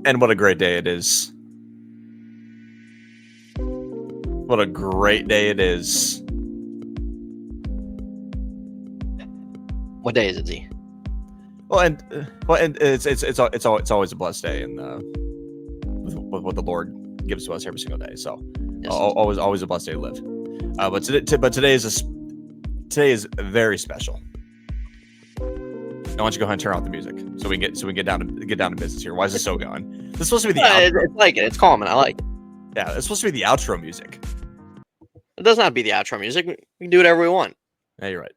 And what a great day it is. What a great day it is. What day is it, Z? Well, and it's always a blessed day, and with what the Lord gives to us every single day. So, Yes. always a blessed day to live. But today is very special. I want you to go ahead and turn off the music so we can get down to business here. Why is this so going? This is supposed to be the outro. It's like it. It's calming. I like it. Yeah, it's supposed to be the outro music. It does not be the outro music. We can do whatever we want. Yeah, you're right.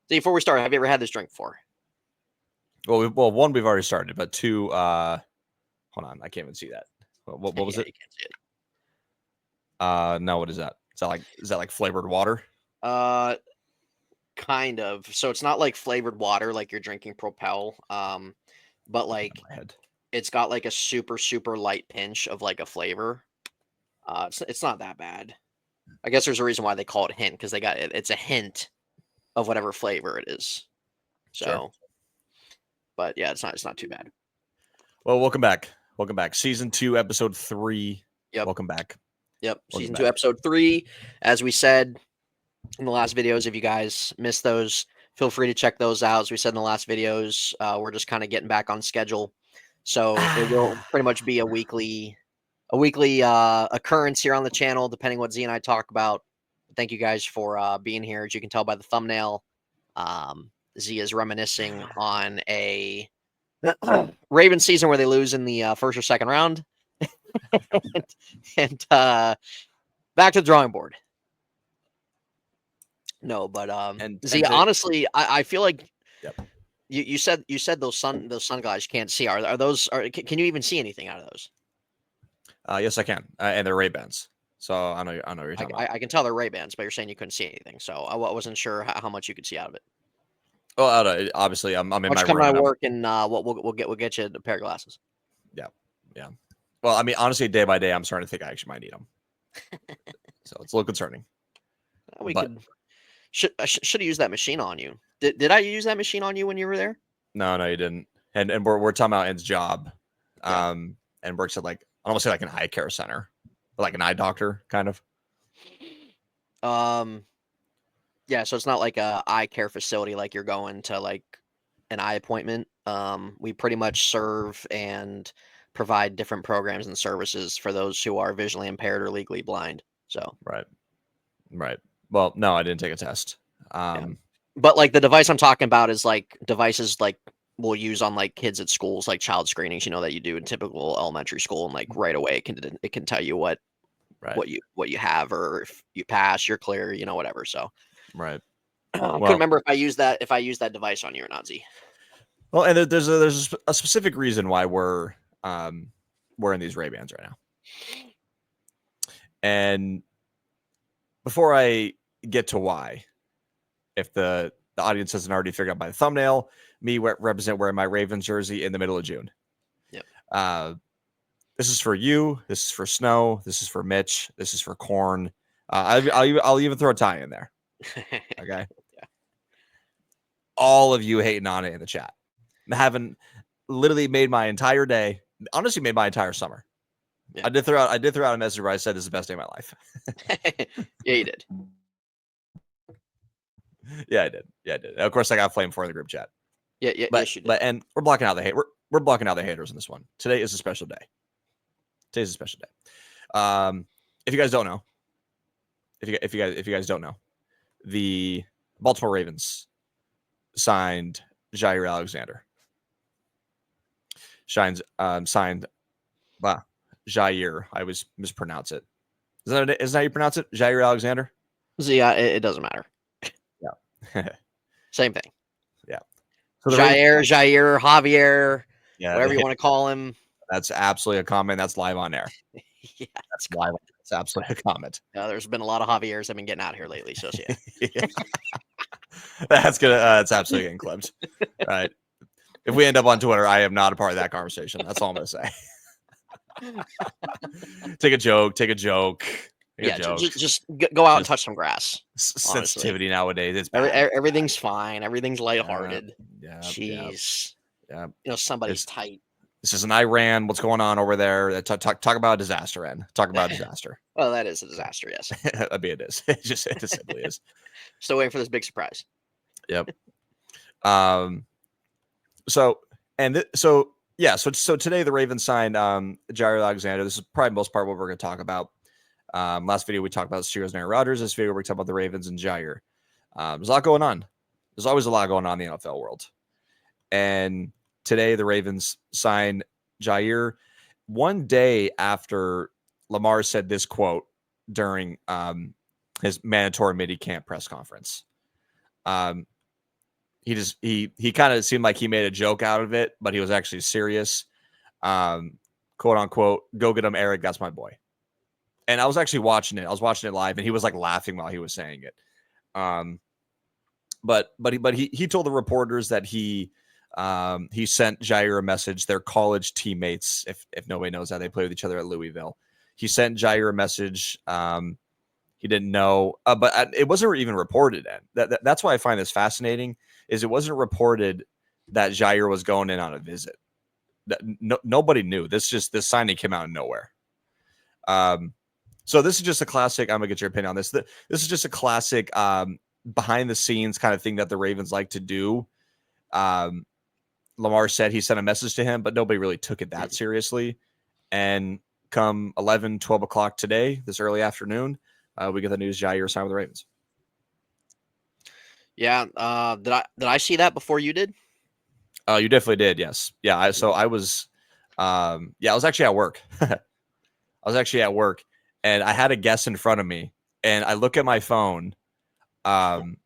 Z, before we start, have you ever had this drink before? Well, one, we've already started, but two, hold on, I can't even see that. What was it? You can't see it. No, what is that? Is that like flavored water? Kind of. So it's not like flavored water like you're drinking Propel. But like it's got like a super, super light pinch of like a flavor. It's not that bad. I guess there's a reason why they call it hint, because it's a hint of whatever flavor it is. So, sure. But yeah, it's not too bad. Well, welcome back. Season 2, episode 3. Yep. Welcome back. Yep. Season 2, episode 3. As we said in the last videos, if you guys missed those, feel free to check those out. As we said in the last videos, we're just kind of getting back on schedule. So it will pretty much be a weekly occurrence here on the channel, depending what Z and I talk about. Thank you guys for being here. As you can tell by the thumbnail, Z is reminiscing on a Ravens season where they lose in the first or second round. and back to the drawing board. No, but Z, honestly, I feel like you said those sun guys can't see. Are those? Can you even see anything out of those? Yes, I can, and they're Ray-Bans. So I know what you're talking about. I can tell they're Ray-Bans, but you're saying you couldn't see anything. So I wasn't sure how much you could see out of it. Well, obviously, I'm in my room. Come to work, and we'll get you a pair of glasses. Yeah. Well, I mean, honestly, day by day, I'm starting to think I actually might need them. So it's a little concerning. Should have used that machine on you. Did I use that machine on you when you were there? No, you didn't. And we're talking about Ed's job, and works at like, I almost say like an eye care center, but like an eye doctor kind of. Yeah, so it's not like a eye care facility like you're going to like an eye appointment. We pretty much serve and provide different programs and services for those who are visually impaired or legally blind. So right. Well, no, I didn't take a test. But like the device I'm talking about is like devices like we'll use on like kids at schools, like child screenings, that you do in typical elementary school, and like right away it can tell you what you have, or if you pass, you're clear, whatever. So right. I couldn't remember if I used that device on you or not, Z. Well, and there's a specific reason why we're in these Ray-Bans right now. And before I get to why, if the audience hasn't already figured out by the thumbnail, me represent wearing my Ravens jersey in the middle of June. Yep. This is for you. This is for Snow. This is for Mitch. This is for Corn. I'll even throw a tie in there. Okay. Yeah. All of you hating on it in the chat. Having literally made my entire day. Honestly, made my entire summer. Yeah. I did throw out a message where I said this is the best day of my life. Yeah, you did. Yeah, I did. And of course, I got flamed for in the group chat. Yeah, yes, you did. And we're blocking out the hate. We're blocking out the haters in this one. Today is a special day. Today's a special day. If you guys don't know, if you guys don't know, the Baltimore Ravens signed Jaire Alexander. Signed Jaire. I always mispronounce it. Isn't that how you pronounce it? Jaire Alexander? Yeah, it doesn't matter. Yeah. Same thing. Yeah. So Jaire, Javier, whatever you want to call him. That's absolutely a comment. That's live on air. Yeah, that's live. That's absolutely a comment. There's been a lot of Javiers that have been getting out here lately. So yeah. That's gonna. That's absolutely getting clipped. Right. If we end up on Twitter, I am not a part of that conversation. That's all I'm gonna say. Take a joke. Just go out and touch some grass. Sensitivity nowadays. It's everything's fine. Everything's lighthearted. Yeah. Jeez. Yeah. Somebody's tight. This is in Iran. What's going on over there? Talk about a disaster, Ed. Talk about a disaster. Well, that is a disaster, yes. I mean, it is. It just simply is. Still waiting for this big surprise. Yep. So today the Ravens signed Jaire Alexander. This is probably most part what we're going to talk about. Last video we talked about the Steelers and Aaron Rodgers. This video we're talking about the Ravens and Jaire. There's a lot going on. There's always a lot going on in the NFL world. And today the Ravens signed Jaire one day after Lamar said this quote during his mandatory mini-camp press conference. He kind of seemed like he made a joke out of it, but he was actually serious. Quote unquote, go get him, Eric. That's my boy. And I was actually watching it. I was watching it live, and he was like laughing while he was saying it. But he told the reporters that he sent Jaire a message. They're college teammates. If nobody knows that, they play with each other at Louisville. He sent Jaire a message. He didn't know, but it wasn't even reported. That's why I find this fascinating. Is it wasn't reported that Jaire was going in on a visit. Nobody knew. This signing came out of nowhere. So this is just a classic. I'm gonna get your opinion on this. This is just a classic behind the scenes kind of thing that the Ravens like to do. Lamar said he sent a message to him, but nobody really took it that seriously. And come 11, 12 o'clock today, this early afternoon, we get the news Jaire signed with the Ravens. Yeah. Did I see that before you did? You definitely did. Yes. Yeah. I was actually at work. And I had a guest in front of me, and I look at my phone. And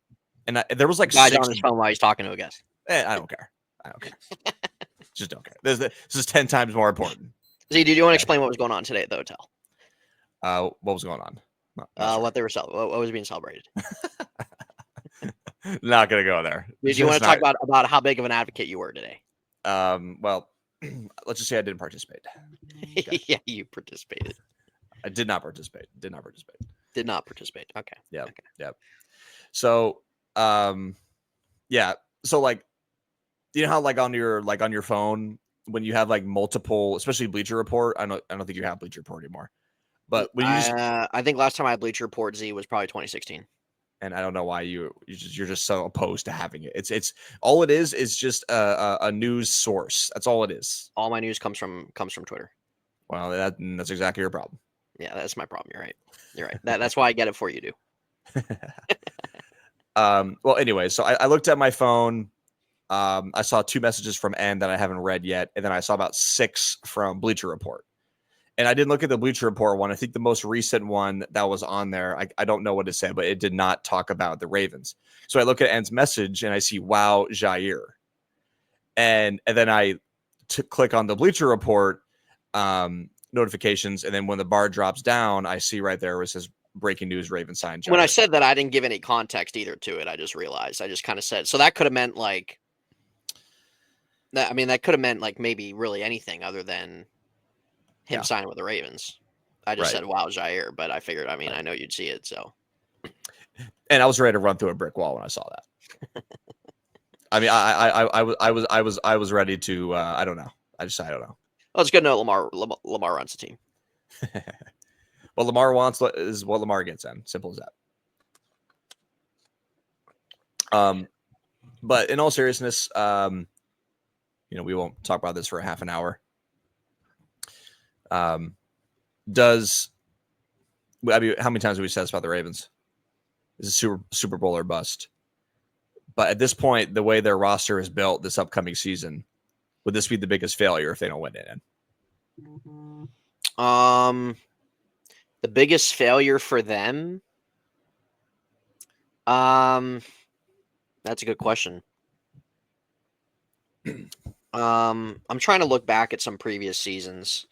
there was like guys on his phone while he's talking to a guest. I don't care. Just don't care. This is 10 times more important. Z, did you want to explain what was going on today at the hotel? What was going on? What they were what was being celebrated? Not gonna go there. Did you want to talk about how big of an advocate you were today? Well, let's just say I didn't participate. Okay. Yeah, you participated. I did not participate. Did not participate. Okay. Yeah. Okay. Yeah. So, yeah. So like, you know how like on your phone when you have like multiple, especially Bleacher Report. I don't think you have Bleacher Report anymore. But when you I think last time I had Bleacher Report, Z, was probably 2016. And I don't know why you're just so opposed to having it. It's all it is just a news source. That's all it is. All my news comes from Twitter. Well, that's exactly your problem. Yeah, that's my problem. You're right. That's why I get it before you do. Well, anyway, so I looked at my phone. I saw 2 messages from N that I haven't read yet, and then I saw about 6 from Bleacher Report. And I didn't look at the Bleacher Report one. I think the most recent one that was on there, I don't know what it said, but it did not talk about the Ravens. So I look at N's message and I see, wow, Jaire. And then I click on the Bleacher Report notifications. And then when the bar drops down, I see right there where it says breaking news, Ravens signed Jaire. When I said that, I didn't give any context either to it. I just realized. I just kind of said, so that could have meant like, that could have meant like maybe really anything other than him signing with the Ravens. I just said, wow, Jaire, but I figured, I know you'd see it. So, and I was ready to run through a brick wall when I saw that. I was ready to, I don't know. I don't know. Well, it's good to know Lamar runs the team. What Lamar wants is what Lamar gets in. Simple as that. But in all seriousness, we won't talk about this for a half an hour. How many times have we said this about the Ravens? It's a Super Bowl or bust. But at this point, the way their roster is built this upcoming season, would this be the biggest failure if they don't win it? The biggest failure for them? That's a good question. I'm trying to look back at some previous seasons.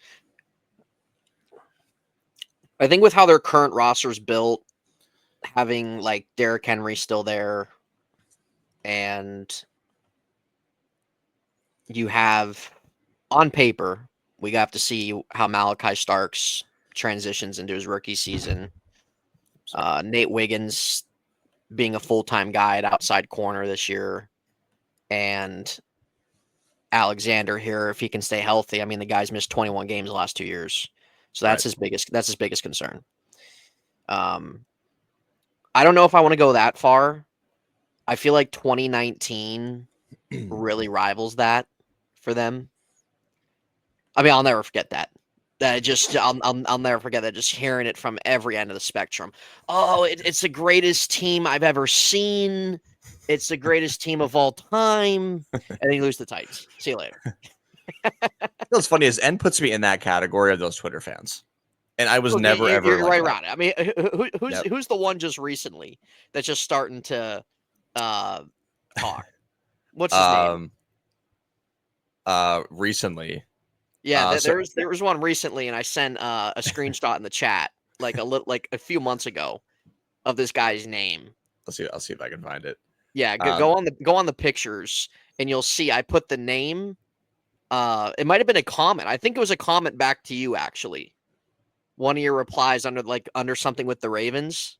I think with how their current roster is built, having like Derrick Henry still there, and you have on paper, we have to see how Malachi Starks transitions into his rookie season. Nate Wiggins being a full-time guy at outside corner this year, and Alexander here if he can stay healthy. I mean, the guy's missed 21 games the last 2 years, so that's his biggest concern. I don't know if I want to go that far. I feel like 2019 really rivals that for them. I mean, I'll never forget that. I'll never forget that. Just hearing it from every end of the spectrum. Oh, it's the greatest team I've ever seen. It's the greatest team of all time. And then you lose the Titans. See you later. What's funny is N puts me in that category of those Twitter fans. And I was never ever. You're like right that. around it. I mean, who's the one just recently that's just starting to talk? What's his name? Recently. Yeah, there was one recently, and I sent a screenshot in the chat like a few months ago of this guy's name. I'll see if I can find it. Yeah, go on the pictures, and you'll see I put the name. It might have been a comment. I think it was a comment back to you actually. One of your replies under something with the Ravens.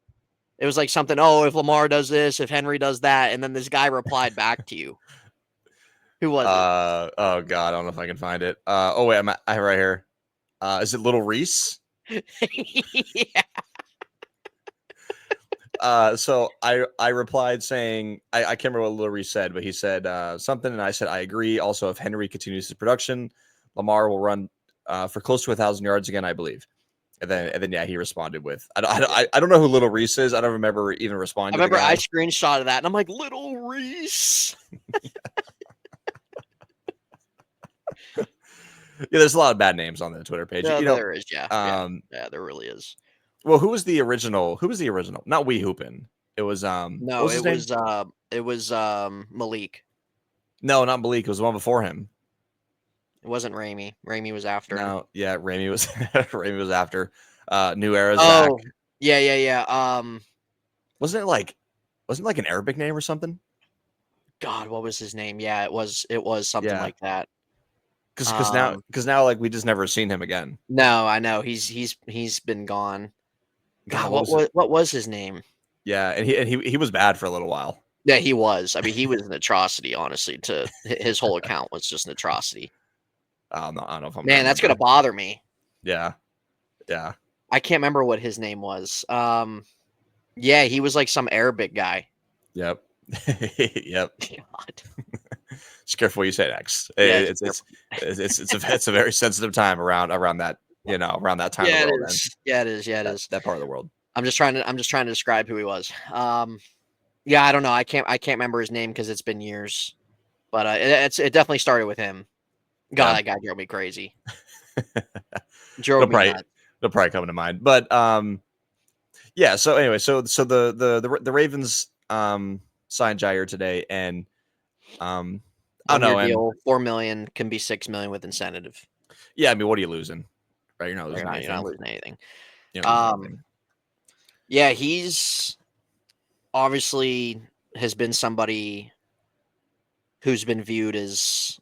It was like something. Oh, if Lamar does this, if Henry does that, and then this guy replied back to you. Who was it? Oh God, I don't know if I can find it. Oh wait, I have it right here. Is it Little Reese? Yeah. So I replied saying I can't remember what Little Reese said, but he said something, and I said I agree. Also, if Henry continues his production, Lamar will run for close to 1,000 yards again, I believe. And then yeah, he responded with I don't know who Little Reese is. I don't remember even responding. I remember I screenshotted that, and I'm like, Little Reese. Yeah, there's a lot of bad names on the Twitter page. Yeah, you know, there is. Yeah, there really is. Well, who was the original? Who was the original? Not Wee Hoopin. It was no, it was Malik. No, not Malik. It was the one before him. It wasn't Ramey. Ramey was after. No, yeah, Ramey was Ramey was after. New Era's back. Oh, yeah. Wasn't it like an Arabic name or something? God, what was his name? Yeah, it was something like that. Because now like we just never seen him again. No, I know he's been gone. God, what was his name? Yeah, and he was bad for a little while. Yeah, he was. I mean, he was an atrocity. Honestly, to his whole account was just an atrocity. I don't know if I'm. Man, that's gonna bother me. Yeah. I can't remember what his name was. Yeah, he was like some Arabic guy. Yep. Yep. God. Just careful what you say next. Yeah, it's a very sensitive time around that around that time. Yeah, of the world, it is. Yeah, it is. Yeah, it is. That part of the world. I'm just trying to describe who he was. Yeah, I don't know. I can't remember his name because it's been years, but it definitely started with him. God, that guy drove me crazy. Drove me nuts. They'll probably come to mind, but yeah. So anyway, so the Ravens signed Jaire today, and I don't know. Deal, $4 million can be $6 million with incentive. Yeah, I mean, what are you losing? Right, you're not losing anything. Yeah, he's obviously has been somebody who's been viewed as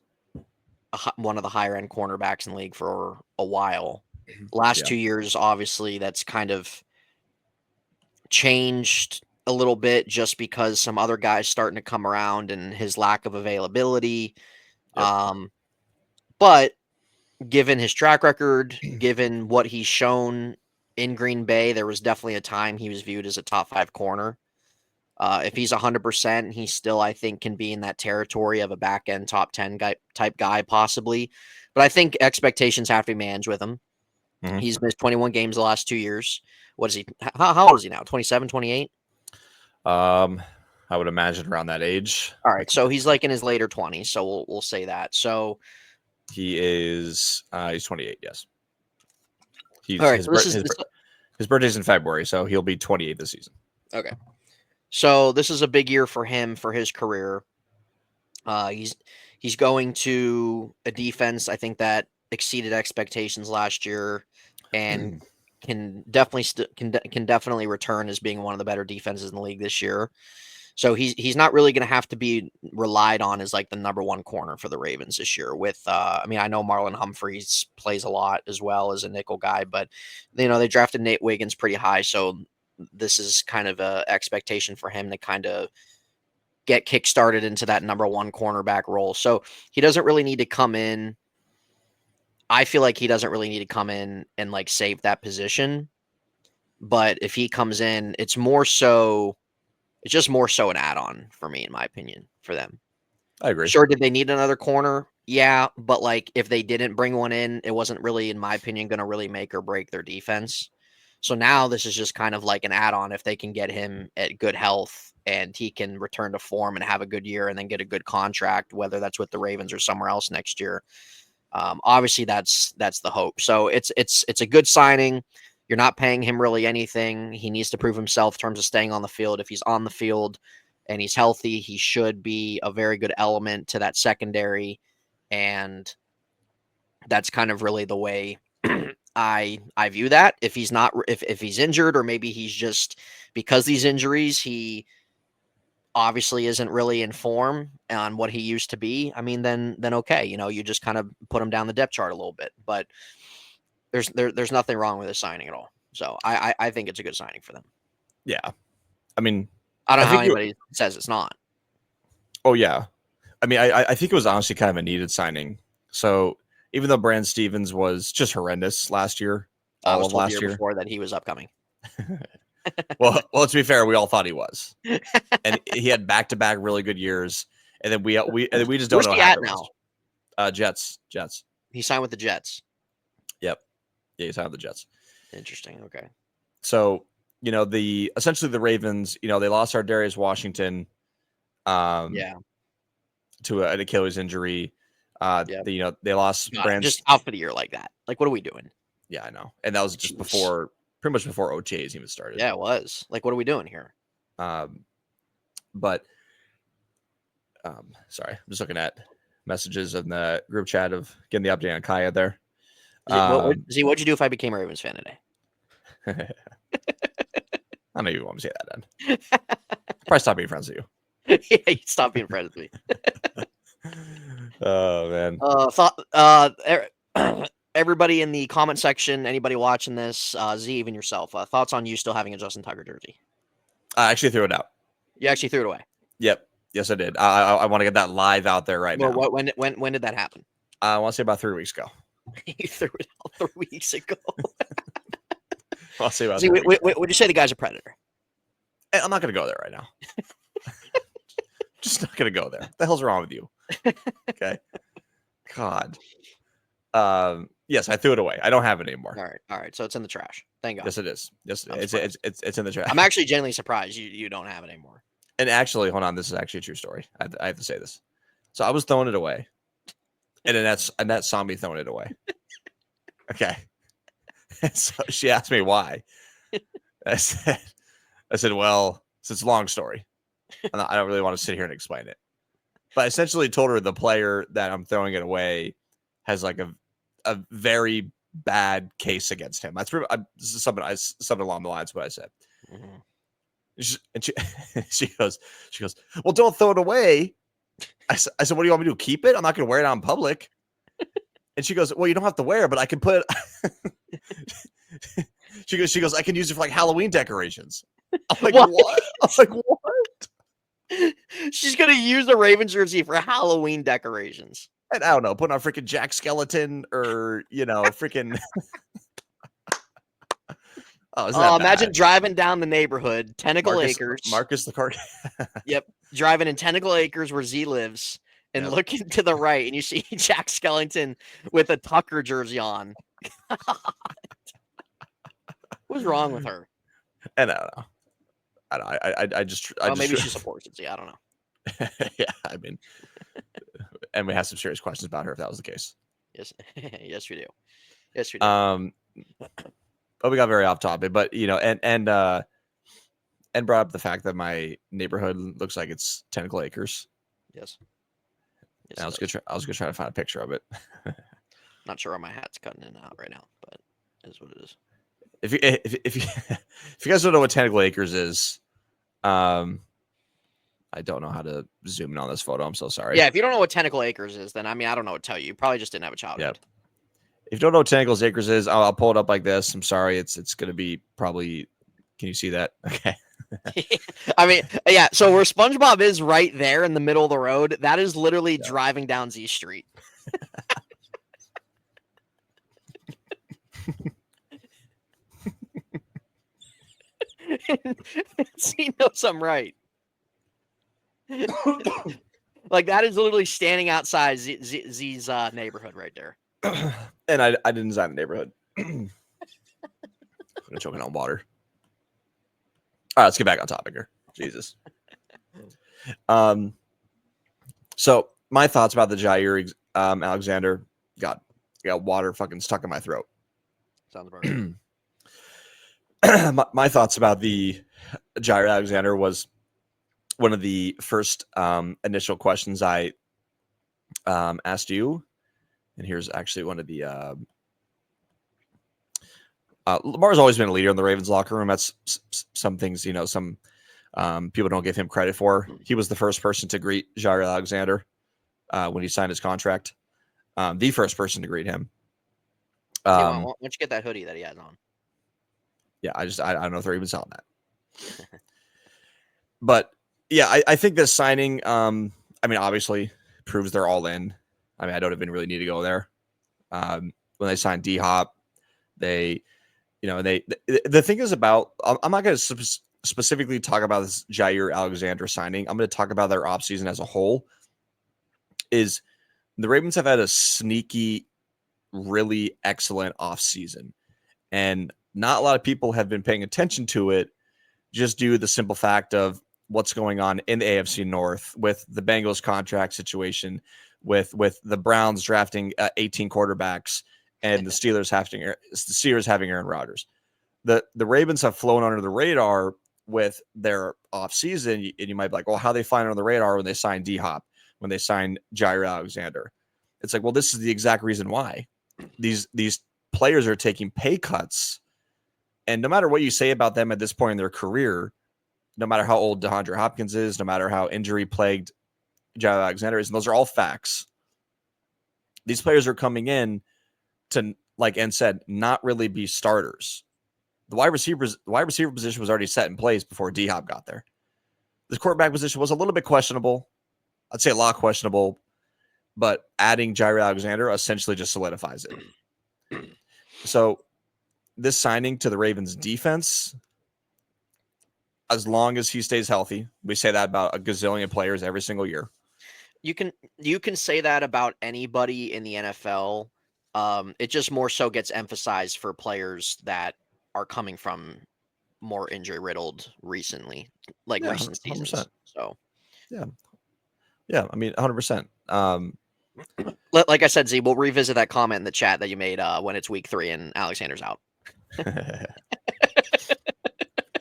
one of the higher end cornerbacks in the league for a while. Last 2 years, obviously, that's kind of changed a little bit just because some other guys starting to come around and his lack of availability. But given his track record, given what he's shown in Green Bay, there was definitely a time he was viewed as a top 5 corner. If he's 100%, he still, I think, can be in that territory of a back end top 10 type guy, possibly. But I think expectations have to be managed with him. Mm-hmm. He's missed 21 games the last 2 years. What is he? How old is he now? 27, 28? I would imagine around that age. All right, so he's like in his later 20s. So we'll say that. So he is. He's 28. Yes. All right. His birthday's in February, so he'll be 28 this season. Okay. So this is a big year for him for his career. He's going to a defense, I think, that exceeded expectations last year, and can definitely return as being one of the better defenses in the league this year. So he's not really going to have to be relied on as like the number 1 corner for the Ravens this year. With I mean, I know Marlon Humphreys plays a lot as well as a nickel guy, but they drafted Nate Wiggins pretty high, so this is kind of a expectation for him to kind of get kickstarted into that number 1 cornerback role. So he doesn't really need to come in. I feel like he doesn't really need to come in and like save that position. But if he comes in, it's just more so an add-on for me, in my opinion, for them. I agree. Sure, did they need another corner? Yeah, but like if they didn't bring one in, it wasn't really, in my opinion, going to really make or break their defense. So now this is just kind of like an add-on if they can get him at good health and he can return to form and have a good year and then get a good contract, whether that's with the Ravens or somewhere else next year. Obviously, that's the hope. So it's a good signing. You're not paying him really anything. He needs to prove himself in terms of staying on the field. If he's on the field and he's healthy, he should be a very good element to that secondary. And that's kind of really the way I view that. If he's not, if he's injured, or maybe he's just, because these injuries, he obviously isn't really in form on what he used to be. I mean, then okay, you just kind of put him down the depth chart a little bit. But there's nothing wrong with this signing at all. So I think it's a good signing for them. Yeah, I mean, I don't know how anybody says it's not. Oh yeah, I mean, I think it was honestly kind of a needed signing. So even though Brandon Stevens was just horrendous last year, all of last year before that he was upcoming. well, to be fair, we all thought he was, and he had back-to-back really good years, and then we just don't know how. Where's he at now? Jets. He signed with the Jets. Yep. Yeah, he signed with the Jets. Interesting. Okay. So essentially the Ravens, they lost our Darius Washington, yeah, to an Achilles injury. They lost Brandon just out for the year like that. Like, what are we doing? Yeah, I know, and that was just pretty much before OTAs even started. Yeah, it was. Like, what are we doing here? But sorry, I'm just looking at messages in the group chat of getting the update on Kaya there. What'd you do if I became a Ravens fan today? I know you want to say that then. Probably stop being friends with you. Yeah, you stop being friends with me. Oh man. Everybody in the comment section, anybody watching this, Z, even yourself, thoughts on you still having a Justin Tucker jersey? I actually threw it out. You actually threw it away? Yep. Yes, I did. I want to get that live out there right now. When did that happen? I want to say about 3 weeks ago. You threw it out 3 weeks ago. I'll say about. Would you say the guy's a predator? I'm not going to go there right now. Just not going to go there. What the hell's wrong with you? Okay. God. Yes, I threw it away. I don't have it anymore. All right. So it's in the trash. Thank God. Yes, it is. Yes, it's in the trash. I'm actually genuinely surprised you don't have it anymore. And actually, hold on. This is actually a true story. I have to say this. So I was throwing it away, and Annette saw me throwing it away. Okay. And so she asked me why. I said, well, it's a long story. I don't really want to sit here and explain it. But I essentially told her the player that I'm throwing it away has like a very bad case against him. That's something along the lines of what I said. Mm-hmm. She goes, well, don't throw it away. I said, what do you want me to do? Keep it? I'm not going to wear it out in public. And she goes, well, you don't have to wear it, but I can put it. She goes, I can use it for like Halloween decorations. I'm like, what? I'm like, what? She's going to use the Ravens jersey for Halloween decorations. And I don't know, putting on freaking Jack Skeleton or, freaking. Imagine driving down the neighborhood, Tentacle Acres. Marcus the car. Yep. Driving in Tentacle Acres where Z lives and looking to the right and you see Jack Skellington with a Tucker jersey on. What's wrong with her? And I don't know. I just maybe she supports it. I don't know. Yeah, I mean, and we have some serious questions about her if that was the case. Yes, yes, we do. Yes, we do. But we got very off topic. But and brought up the fact that my neighborhood looks like it's Tentacle Acres. Yes. I was gonna try to find a picture of it. Not sure why my hat's cutting in and out right now, but it is what it is. If you guys don't know what Tentacle Acres is, I don't know how to zoom in on this photo. I'm so sorry. Yeah, if you don't know what Tentacle Acres is, then I don't know what to tell you. You probably just didn't have a childhood. Yep. If you don't know what Tentacle Acres is, I'll pull it up like this. I'm sorry, it's going to be probably. Can you see that? Okay. I mean, yeah. So where SpongeBob is right there in the middle of the road, that is literally driving down Z Street. He knows I'm right. Like that is literally standing outside Z's neighborhood right there. And I didn't design the neighborhood. I'm choking on water. All right, let's get back on topic here. Jesus. So my thoughts about the Jaire Alexander. God, I got water fucking stuck in my throat. Sounds about right. My thoughts about the Jaire Alexander was one of the first initial questions I asked you. And here's actually one of the Lamar's always been a leader in the Ravens locker room. That's some things, you know, some people don't give him credit for. He was the first person to greet Jaire Alexander when he signed his contract. The first person to greet him. Why don't you get that hoodie that he has on? Yeah, I don't know if they're even selling that. But yeah, I think this signing, I mean, obviously proves they're all in. I mean, I don't even really need to go there. When they signed D-Hop, they, you know, the thing is about, I'm not going to specifically talk about this Jaire Alexander signing. I'm going to talk about their offseason as a whole. Is the Ravens have had a sneaky, really excellent offseason. And not a lot of people have been paying attention to it just due to the simple fact of what's going on in the AFC North with the Bengals contract situation, with the Browns drafting 18 quarterbacks and the Steelers having Aaron Rodgers. The Ravens have flown under the radar with their offseason, and you might be like, well, how they fly under the radar when they sign D-Hop, when they sign Jaire Alexander. It's like, well, this is the exact reason why. These players are taking pay cuts, and no matter what you say about them at this point in their career, no matter how old DeAndre Hopkins is, no matter how injury-plagued Jaire Alexander is, and those are all facts. These players are coming in to, like N said, not really be starters. The wide receiver position was already set in place before D-Hop got there. The quarterback position was a little bit questionable. I'd say a lot questionable, but adding Jaire Alexander essentially just solidifies it. So this signing to the Ravens defense, as long as he stays healthy, we say that about a gazillion players every single year. You can say that about anybody in the NFL. It just more so gets emphasized for players that are coming from more injury riddled recently, like recent seasons. 100%. So yeah, I mean, 100%. Like I said, Z, we'll revisit that comment in the chat that you made when it's week 3 and Alexander's out.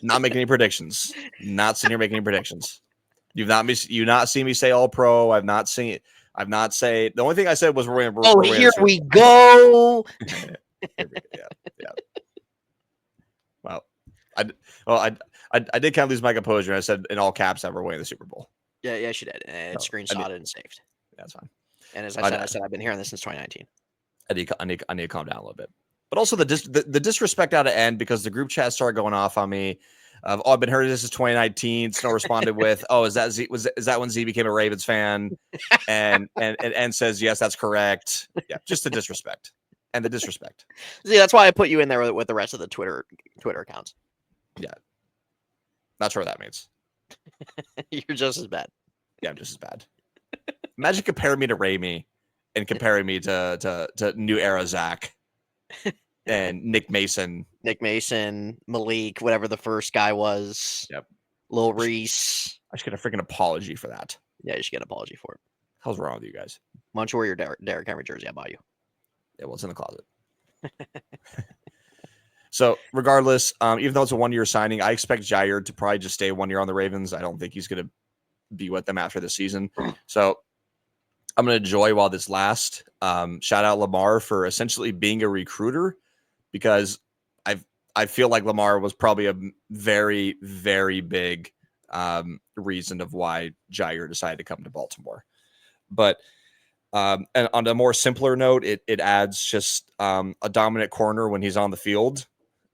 Not making any predictions. Not sitting here making any predictions. You've not seen me say all pro. I've not say the only thing I said was we're going to. Here we go. Yeah. Well, I did kind of lose my composure. I said in all caps that we're winning the Super Bowl. Yeah, she did. And it's screenshotted and saved. That's fine. And as I said, I've been hearing this since 2019. I need to calm down a little bit. But also the disrespect out of end, because the group chat started going off on me. I've been hearing this is 2019. Snow responded with, "Oh, is that when Z became a Ravens fan?" And says, "Yes, that's correct." Yeah, just the disrespect and the disrespect. See, that's why I put you in there with the rest of the Twitter accounts. Yeah, not sure what that means. You're just as bad. Yeah, I'm just as bad. Imagine comparing me to Ramey and comparing me to New Era Zach. And Nick Mason, Malik, whatever the first guy was. Yep. Lil Reese. I should get a freaking apology for that. Yeah, you should get an apology for it. How's wrong with you guys? Why don't you wear your Derrick Henry jersey? I'll buy you. Yeah, well, it's in the closet. So regardless, even though it's a 1-year signing, I expect Jaire to probably just stay 1 year on the Ravens. I don't think he's going to be with them after the season. So I'm going to enjoy while this lasts. Shout out Lamar for essentially being a recruiter, because I feel like Lamar was probably a very, very big reason of why Jaire decided to come to Baltimore. But and on a more simpler note, it adds just a dominant corner when he's on the field.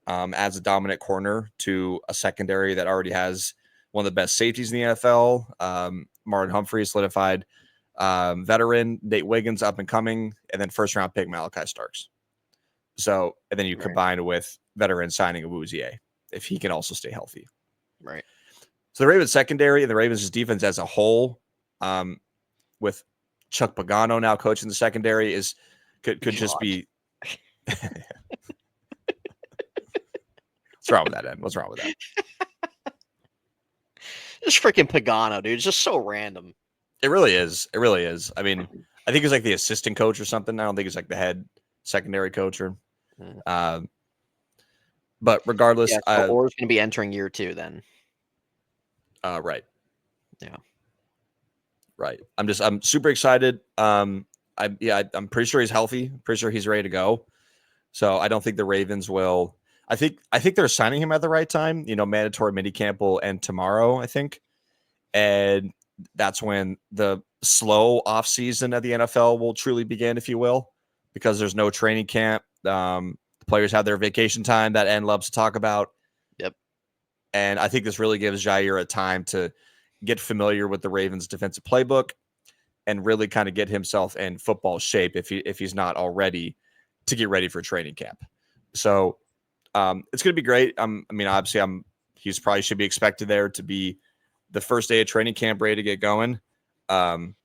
adds a dominant corner to a secondary that already has one of the best safeties in the NFL. Marlon Humphrey, solidified veteran. Nate Wiggins, up and coming. And then first-round pick Malachi Starks. So, and then you combine with veteran signing of Awuzie, if he can also stay healthy. Right. So the Ravens secondary and the Ravens defense as a whole, with Chuck Pagano now coaching the secondary, could just be. What's wrong with that, Ed? What's wrong with that? This freaking Pagano, dude. It's just so random. It really is. It really is. I mean, I think he's like the assistant coach or something. I don't think he's like the head secondary coach or. But regardless, Orr's going to be entering year 2 then. Right. Yeah. Right. I'm super excited. I'm pretty sure he's healthy. Pretty sure he's ready to go. So I don't think the Ravens will. I think they're signing him at the right time. Mandatory minicamp will end tomorrow, I think. And that's when the slow off season of the NFL will truly begin, if you will, because there's no training camp. The players have their vacation time that Ed loves to talk about. Yep. And I think this really gives Jaire a time to get familiar with the Ravens defensive playbook and really kind of get himself in football shape if he's not already, to get ready for training camp. So it's going to be great. Obviously he's probably should be expected there to be the first day of training camp, ready to get going. And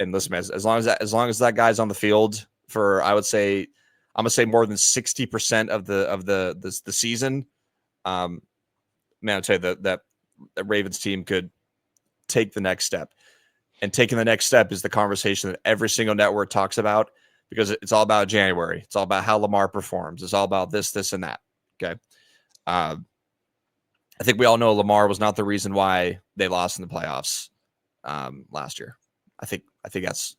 listen, as long as that guy's on the field for, I'm gonna say more than 60% of the season. Man, I'll tell you that the Ravens team could take the next step. And taking the next step is the conversation that every single network talks about, because it's all about January. It's all about how Lamar performs. It's all about this, and that. Okay. I think we all know Lamar was not the reason why they lost in the playoffs last year. I think that's.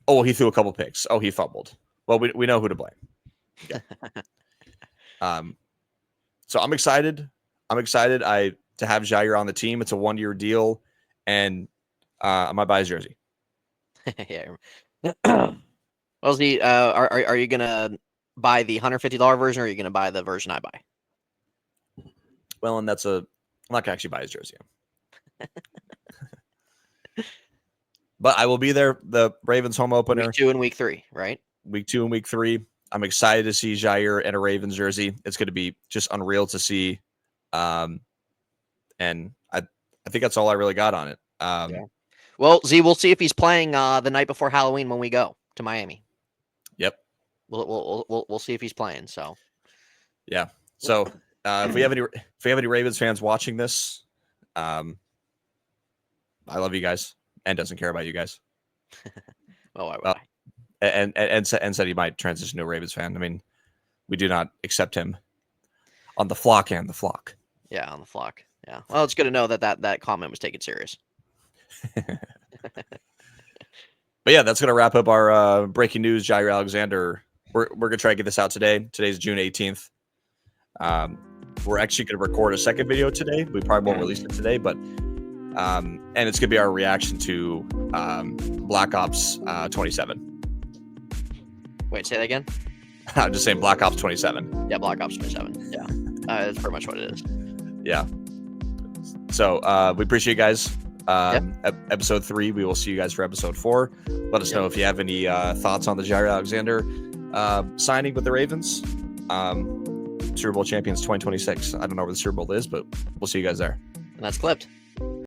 Oh, he threw a couple picks. Oh, he fumbled. Well, we know who to blame. Okay. So I'm excited. To have Jaire on the team. It's a 1-year deal, and I might buy his jersey. Yeah. Well, are you gonna buy the $150 version, or are you gonna buy the version I buy? Well, and I'm not gonna actually buy his jersey. But I will be there. The Ravens home opener. Week 2 and week 3, right? Week 2 and week 3. I'm excited to see Jaire in a Ravens jersey. It's going to be just unreal to see. And I think that's all I really got on it. Yeah. Well, Z, we'll see if he's playing the night before Halloween when we go to Miami. Yep. We'll see if he's playing. So. Yeah. So if we have any Ravens fans watching this, I love you guys, and doesn't care about you guys. Oh, why would I? And said he might transition to a Ravens fan. I mean, we do not accept him on the flock and the flock. Yeah, on the flock. Yeah. Well, it's good to know that comment was taken serious. But yeah, that's gonna wrap up our breaking news. Jaire Alexander. We're gonna try to get this out today. Today's June 18th. We're actually gonna record a second video today. We probably won't release it today, but and it's gonna be our reaction to Black Ops 27. Wait, say that again? I'm just saying Black Ops 27. Yeah, Black Ops 27. Yeah. That's pretty much what it is. Yeah. So we appreciate you guys. Episode 3. We will see you guys for episode 4. Let us know if you have any thoughts on the Jaire Alexander signing with the Ravens. Super Bowl champions 2026. I don't know where the Super Bowl is, but we'll see you guys there. And that's clipped.